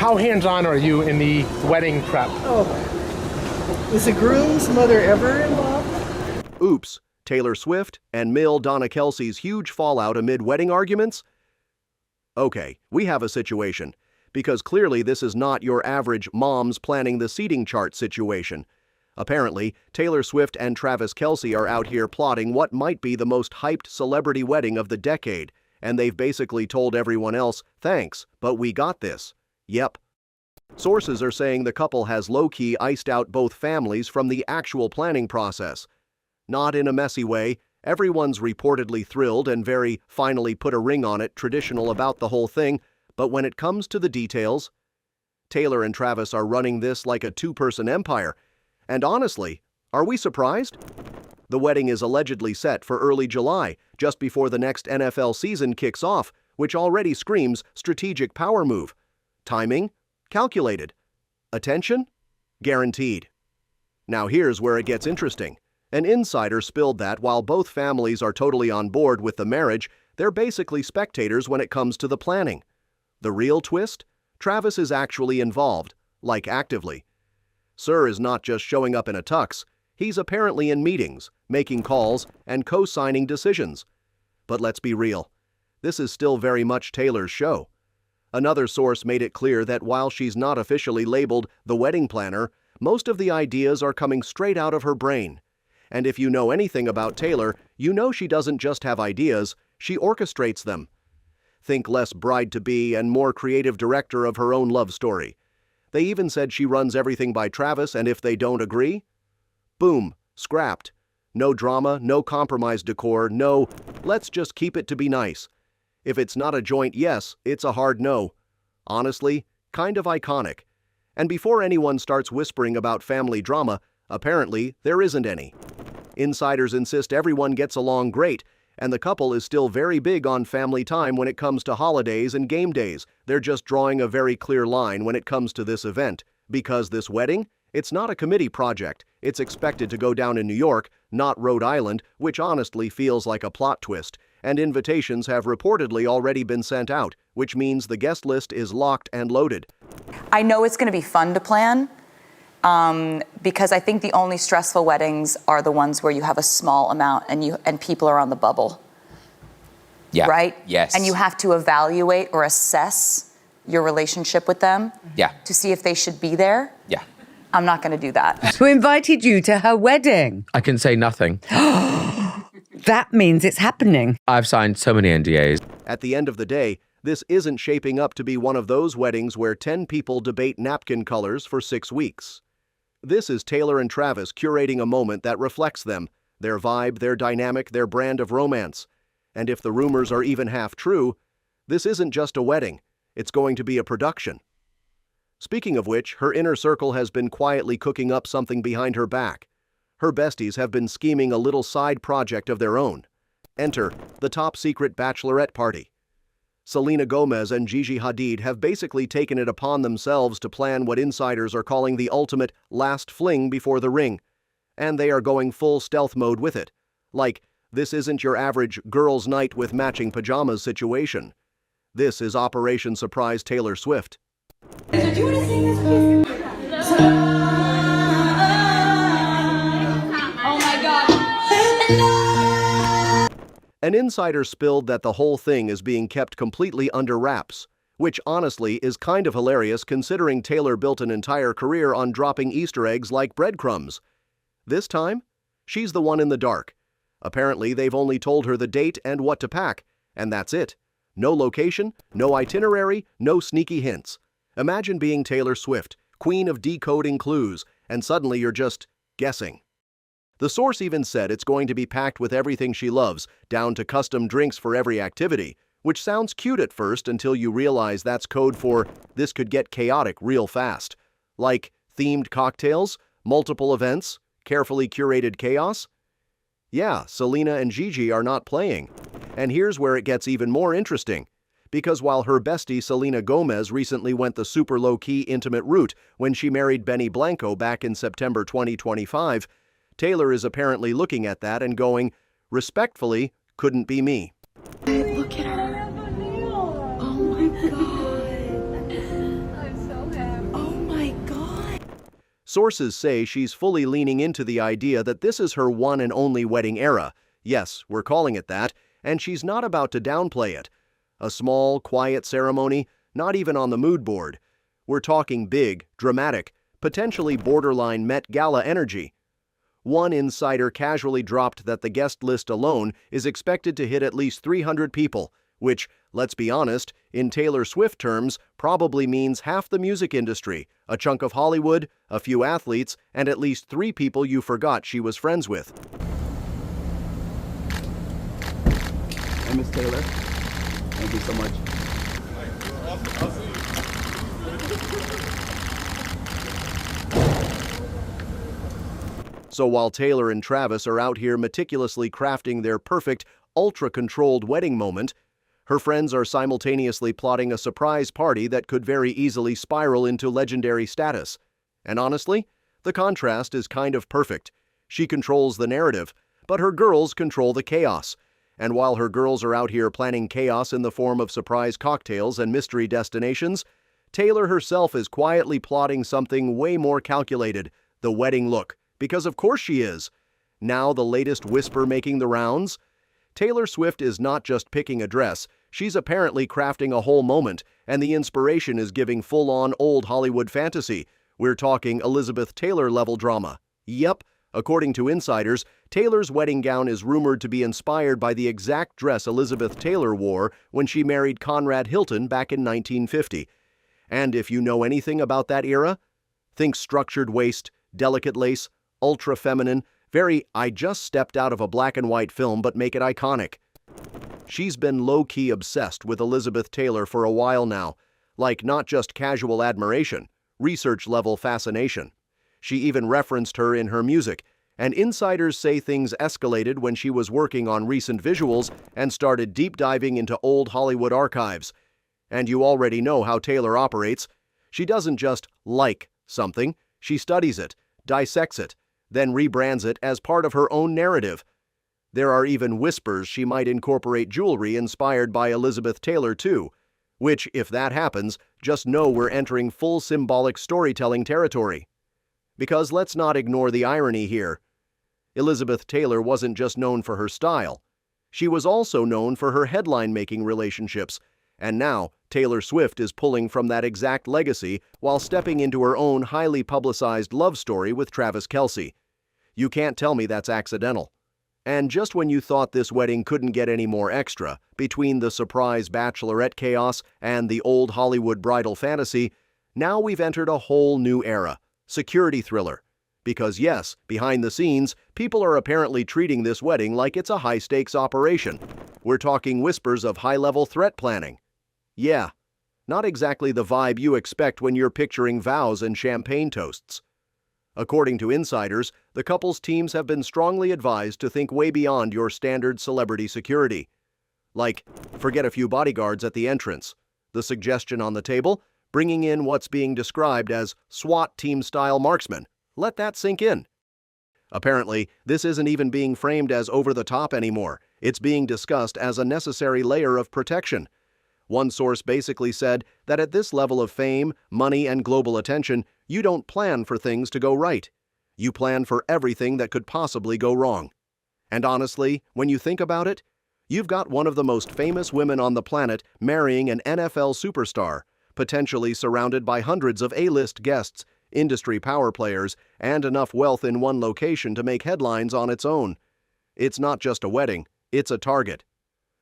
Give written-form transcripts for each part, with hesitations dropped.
How hands-on are you in the wedding prep? Oh, is the groom's mother ever involved? Oops, Taylor Swift and Donna Kelce's huge fallout amid wedding arguments? Okay, we have a situation, because clearly this is not your average moms planning the seating chart situation. Apparently, Taylor Swift and Travis Kelce are out here plotting what might be the most hyped celebrity wedding of the decade, and they've basically told everyone else, thanks, but we got this. Yep. Sources are saying the couple has low-key iced out both families from the actual planning process. Not in a messy way, everyone's reportedly thrilled and very finally put a ring on it traditional about the whole thing, but when it comes to the details, Taylor and Travis are running this like a two-person empire. And honestly, are we surprised? The wedding is allegedly set for early July, just before the next NFL season kicks off, which already screams strategic power move. Timing? Calculated. Attention? Guaranteed. Now here's where it gets interesting. An insider spilled that while both families are totally on board with the marriage, they're basically spectators when it comes to the planning. The real twist? Travis is actually involved, like actively. Sir is not just showing up in a tux, he's apparently in meetings, making calls, and co-signing decisions. But let's be real, this is still very much Taylor's show. Another source made it clear that while she's not officially labeled the wedding planner, most of the ideas are coming straight out of her brain. And if you know anything about Taylor, you know she doesn't just have ideas, she orchestrates them. Think less bride-to-be and more creative director of her own love story. They even said she runs everything by Travis, and if they don't agree, boom, scrapped. No drama, no compromise decor, no, let's just keep it to be nice. If it's not a joint yes, it's a hard no. Honestly, kind of iconic. And before anyone starts whispering about family drama, apparently there isn't any. Insiders insist everyone gets along great, and the couple is still very big on family time when it comes to holidays and game days. They're just drawing a very clear line when it comes to this event. Because this wedding, it's not a committee project. It's expected to go down in New York, not Rhode Island, which honestly feels like a plot twist. And invitations have reportedly already been sent out, which means the guest list is locked and loaded. I know it's going to be fun to plan. Because I think the only stressful weddings are the ones where you have a small amount and people are on the bubble. Yeah. Right? Yes. And you have to evaluate or assess your relationship with them. Yeah. To see if they should be there. Yeah. I'm not going to do that. Who invited you to her wedding? I can say nothing. That means it's happening. I've signed so many NDAs. At the end of the day, this isn't shaping up to be one of those weddings where 10 people debate napkin colors for 6 weeks. This is Taylor and Travis curating a moment that reflects them, their vibe, their dynamic, their brand of romance. And if the rumors are even half true, this isn't just a wedding, it's going to be a production. Speaking of which, her inner circle has been quietly cooking up something behind her back. Her besties have been scheming a little side project of their own. Enter the top-secret bachelorette party. Selena Gomez and Gigi Hadid have basically taken it upon themselves to plan what insiders are calling the ultimate last fling before the ring. And they are going full stealth mode with it. Like, this isn't your average girls' night with matching pajamas situation. This is Operation Surprise Taylor Swift. Do you want to sing this, please? Oh my God. An insider spilled that the whole thing is being kept completely under wraps, which honestly is kind of hilarious considering Taylor built an entire career on dropping Easter eggs like breadcrumbs. This time, she's the one in the dark. Apparently, they've only told her the date and what to pack, and that's it. No location, no itinerary, no sneaky hints. Imagine being Taylor Swift, queen of decoding clues, and suddenly you're just guessing. The source even said it's going to be packed with everything she loves, down to custom drinks for every activity, which sounds cute at first until you realize that's code for this could get chaotic real fast. Like themed cocktails, multiple events, carefully curated chaos. Yeah, Selena and Gigi are not playing. And here's where it gets even more interesting. Because while her bestie Selena Gomez recently went the super low-key intimate route when she married Benny Blanco back in September 2025, Taylor is apparently looking at that and going, respectfully, couldn't be me. Look at her. Oh my God. I'm so Sources say she's fully leaning into the idea that this is her one and only wedding era. Yes, we're calling it that, and she's not about to downplay it. A small, quiet ceremony, not even on the mood board. We're talking big, dramatic, potentially borderline Met Gala energy. One insider casually dropped that the guest list alone is expected to hit at least 300 people, which, let's be honest, in Taylor Swift terms, probably means half the music industry, a chunk of Hollywood, a few athletes, and at least 3 people you forgot she was friends with. Hey, Miss Taylor. Thank you so much. So while Taylor and Travis are out here meticulously crafting their perfect, ultra-controlled wedding moment, her friends are simultaneously plotting a surprise party that could very easily spiral into legendary status. And honestly, the contrast is kind of perfect. She controls the narrative, but her girls control the chaos. And while her girls are out here planning chaos in the form of surprise cocktails and mystery destinations, Taylor herself is quietly plotting something way more calculated, the wedding look. Because of course she is. Now the latest whisper making the rounds? Taylor Swift is not just picking a dress, she's apparently crafting a whole moment, and the inspiration is giving full-on old Hollywood fantasy. We're talking Elizabeth Taylor-level drama. Yep, according to insiders, Taylor's wedding gown is rumored to be inspired by the exact dress Elizabeth Taylor wore when she married Conrad Hilton back in 1950. And if you know anything about that era, think structured waist, delicate lace, ultra-feminine, very I just stepped out of a black and white film but make it iconic. She's been low-key obsessed with Elizabeth Taylor for a while now, like not just casual admiration, research-level fascination. She even referenced her in her music, and insiders say things escalated when she was working on recent visuals and started deep diving into old Hollywood archives. And you already know how Taylor operates. She doesn't just like something, she studies it, dissects it, then rebrands it as part of her own narrative. There are even whispers she might incorporate jewelry inspired by Elizabeth Taylor too, which, if that happens, just know we're entering full symbolic storytelling territory. Because let's not ignore the irony here. Elizabeth Taylor wasn't just known for her style. She was also known for her headline-making relationships, and now Taylor Swift is pulling from that exact legacy while stepping into her own highly publicized love story with Travis Kelce. You can't tell me that's accidental. And just when you thought this wedding couldn't get any more extra, between the surprise bachelorette chaos and the old Hollywood bridal fantasy, now we've entered a whole new era, security thriller. Because yes, behind the scenes, people are apparently treating this wedding like it's a high-stakes operation. We're talking whispers of high-level threat planning. Yeah, not exactly the vibe you expect when you're picturing vows and champagne toasts. According to insiders, the couple's teams have been strongly advised to think way beyond your standard celebrity security. Like, forget a few bodyguards at the entrance. The suggestion on the table, bringing in what's being described as SWAT team-style marksmen. Let that sink in. Apparently, this isn't even being framed as over-the-top anymore. It's being discussed as a necessary layer of protection. One source basically said that at this level of fame, money, and global attention, you don't plan for things to go right. You plan for everything that could possibly go wrong. And honestly, when you think about it, you've got one of the most famous women on the planet marrying an NFL superstar, potentially surrounded by hundreds of A-list guests, industry power players, and enough wealth in one location to make headlines on its own. It's not just a wedding, it's a target.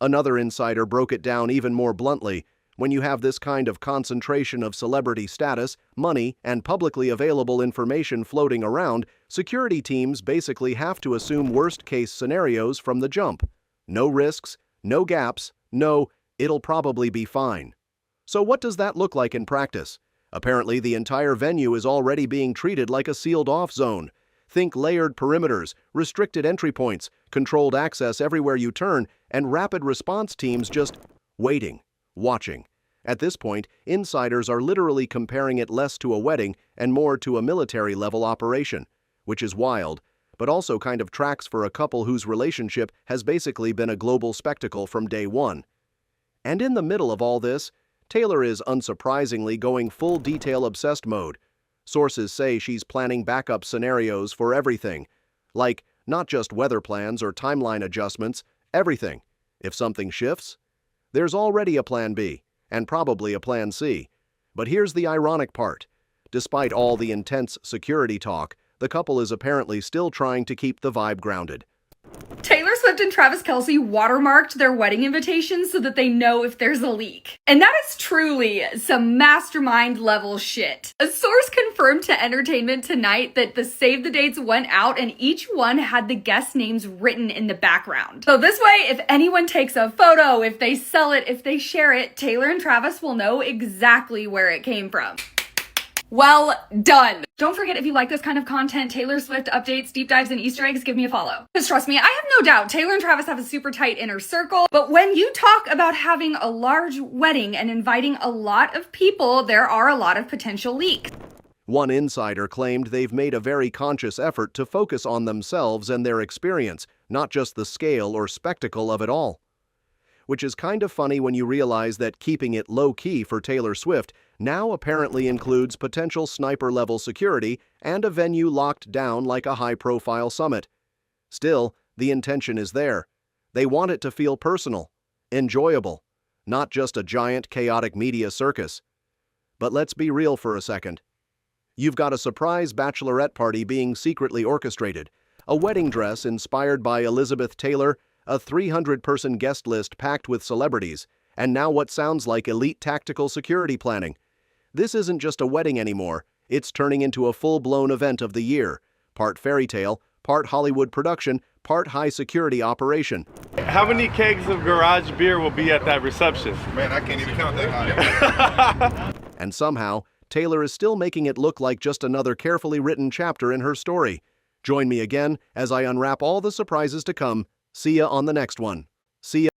Another insider broke it down even more bluntly. When you have this kind of concentration of celebrity status, money, and publicly available information floating around, security teams basically have to assume worst-case scenarios from the jump. No risks, no gaps, no, it'll probably be fine. So what does that look like in practice? Apparently, the entire venue is already being treated like a sealed-off zone. Think layered perimeters, restricted entry points, controlled access everywhere you turn, and rapid response teams just waiting, watching. At this point, insiders are literally comparing it less to a wedding and more to a military-level operation, which is wild, but also kind of tracks for a couple whose relationship has basically been a global spectacle from day one. And in the middle of all this, Taylor is unsurprisingly going full detail-obsessed mode. Sources say she's planning backup scenarios for everything, like not just weather plans or timeline adjustments, everything. If something shifts, there's already a plan B, and probably a plan C. But here's the ironic part. Despite all the intense security talk, the couple is apparently still trying to keep the vibe grounded. Taylor Swift and Travis Kelce watermarked their wedding invitations so that they know if there's a leak. And that is truly some mastermind level shit. A source confirmed to Entertainment Tonight that the save the dates went out and each one had the guest names written in the background. So this way, if anyone takes a photo, if they sell it, if they share it, Taylor and Travis will know exactly where it came from. Well done. Don't forget, if you like this kind of content, Taylor Swift updates, deep dives, and Easter eggs, give me a follow. Because trust me, I have no doubt Taylor and Travis have a super tight inner circle, but when you talk about having a large wedding and inviting a lot of people, there are a lot of potential leaks. One insider claimed they've made a very conscious effort to focus on themselves and their experience, not just the scale or spectacle of it all. Which is kind of funny when you realize that keeping it low-key for Taylor Swift now apparently includes potential sniper-level security and a venue locked down like a high-profile summit. Still, the intention is there. They want it to feel personal, enjoyable, not just a giant, chaotic media circus. But let's be real for a second. You've got a surprise bachelorette party being secretly orchestrated, a wedding dress inspired by Elizabeth Taylor, a 300-person guest list packed with celebrities, and now what sounds like elite tactical security planning. This isn't just a wedding anymore, it's turning into a full-blown event of the year, part fairy tale, part Hollywood production, part high-security operation. How many kegs of garage beer will be at that reception? Man, I can't even count that. And somehow, Taylor is still making it look like just another carefully written chapter in her story. Join me again as I unwrap all the surprises to come. See ya on the next one. See ya.